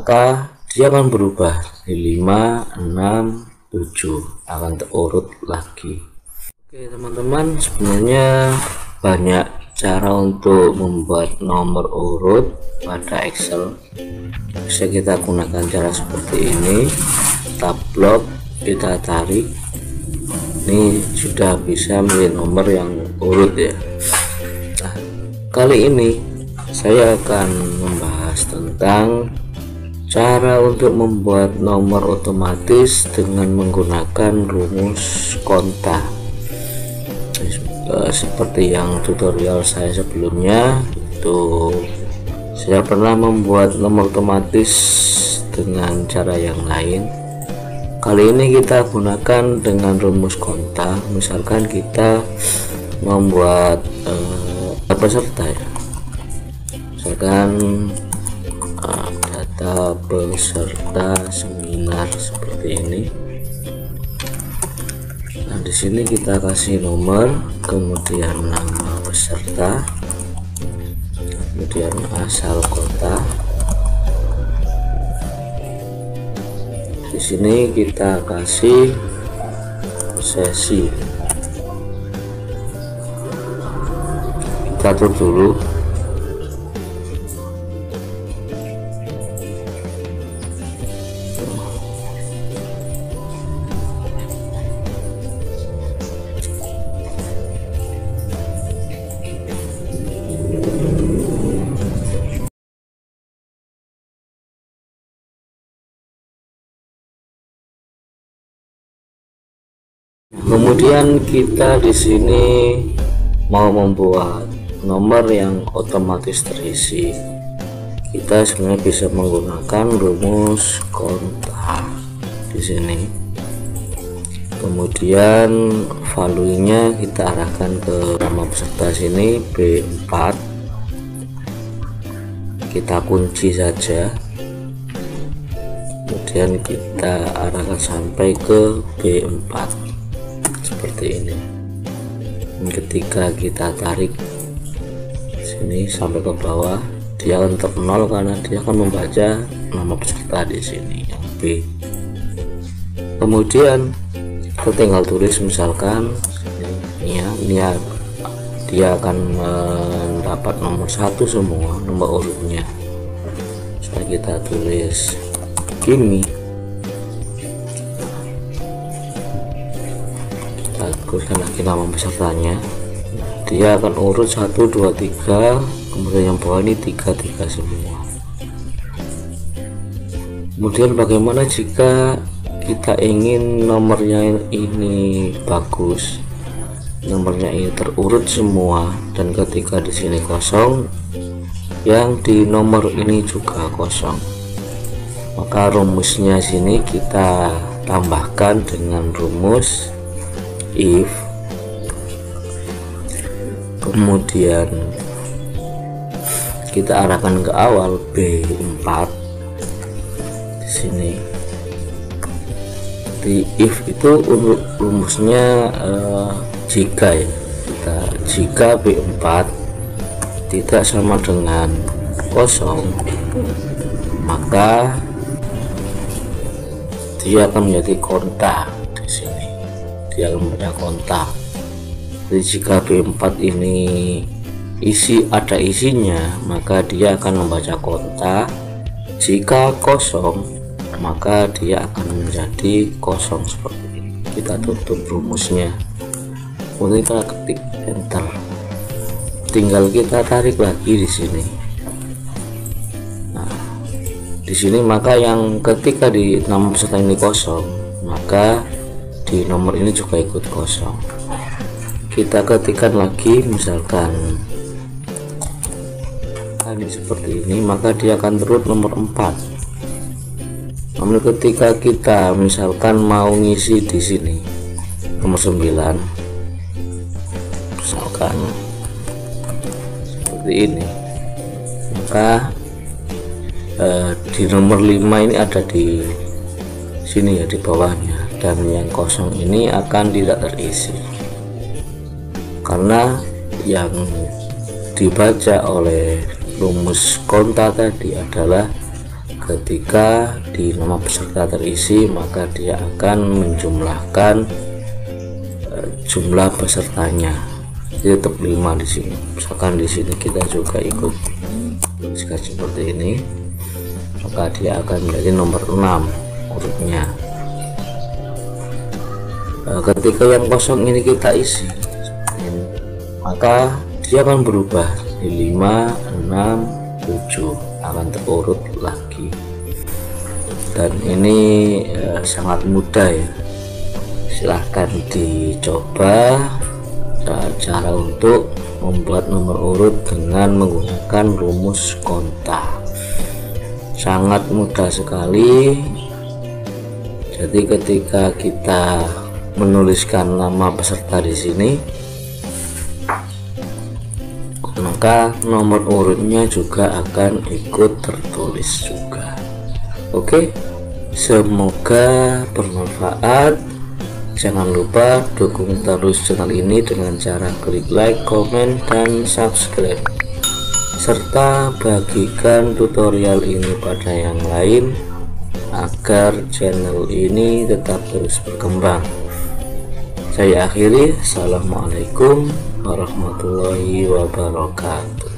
maka dia akan berubah di 5, 6, 7 akan terurut lagi. Oke teman-teman, sebenarnya banyak cara untuk membuat nomor urut pada Excel. Bisa kita gunakan cara seperti ini, tab blok kita tarik, ini sudah bisa menjadi nomor yang urut ya. Nah, kali ini saya akan membahas tentang cara untuk membuat nomor otomatis dengan menggunakan rumus konta. Seperti yang tutorial saya sebelumnya, itu saya pernah membuat nomor otomatis dengan cara yang lain. Kali ini kita gunakan dengan rumus konta. Misalkan kita membuat peserta ya, misalkan data peserta seminar seperti ini. Nah, di sini kita kasih nomor, kemudian nama peserta, kemudian asal kota. Di sini kita kasih sesi, kita atur dulu. Kemudian kita di sini mau membuat nomor yang otomatis terisi. Kita sebenarnya bisa menggunakan rumus konta di sini. Kemudian value-nya kita arahkan ke nama peserta sini B4. Kita kunci saja. Kemudian kita arahkan sampai ke B4 seperti ini. Ketika kita tarik sini sampai ke bawah, dia akan tetap 0 karena dia akan membaca nama peserta di sini yang B. Kemudian kita tinggal tulis misalkan ini ya, dia akan mendapat nomor 1 semua nomor urutnya. Misalnya kita tulis Kimi, tuliskan lagi nama pesertanya, dia akan urut 1, 2, 3, kemudian yang bawah ini 3 semua. Kemudian bagaimana jika kita ingin nomornya ini bagus, nomornya ini terurut semua, dan ketika di sini kosong, yang di nomor ini juga kosong, maka rumusnya sini kita tambahkan dengan rumus if, kemudian kita arahkan ke awal B4 di sini. Di if itu rumusnya jika ya, jika B4 tidak sama dengan kosong, maka dia akan menjadi konta. Di sini dia akan membaca konta. Jadi jika B4 ini ada isinya, maka dia akan membaca konta. Jika kosong, maka dia akan menjadi kosong seperti ini. Kita tutup rumusnya, kemudian kita ketik enter, tinggal kita tarik lagi di sini. Nah, di sini maka yang ketika di nama peserta ini kosong, maka di nomor ini juga ikut kosong. Kita ketikkan lagi misalkan ini seperti ini, maka dia akan turut nomor 4. Namun ketika kita misalkan mau ngisi di sini nomor 9, misalkan seperti ini, maka di nomor 5 ini ada di sini ya, di bawahnya, dan yang kosong ini akan tidak terisi karena yang dibaca oleh rumus konta tadi adalah ketika di nama peserta terisi, maka dia akan menjumlahkan jumlah pesertanya. Jadi tetap 5 di sini. Misalkan di sini kita juga ikut tuliskan seperti ini, maka dia akan menjadi nomor 6 urutnya. Ketika yang kosong ini kita isi, maka dia akan berubah di 5, 6, 7, akan terurut lagi. Dan ini sangat mudah ya, silahkan dicoba cara untuk membuat nomor urut dengan menggunakan rumus konta. Sangat mudah sekali. Jadi ketika kita menuliskan nama peserta di sini, maka nomor urutnya juga akan ikut tertulis juga. Oke, semoga bermanfaat. Jangan lupa dukung terus channel ini dengan cara klik like, komen, dan subscribe, serta bagikan tutorial ini pada yang lain agar channel ini tetap terus berkembang. Saya akhiri, assalamualaikum warahmatullahi wabarakatuh.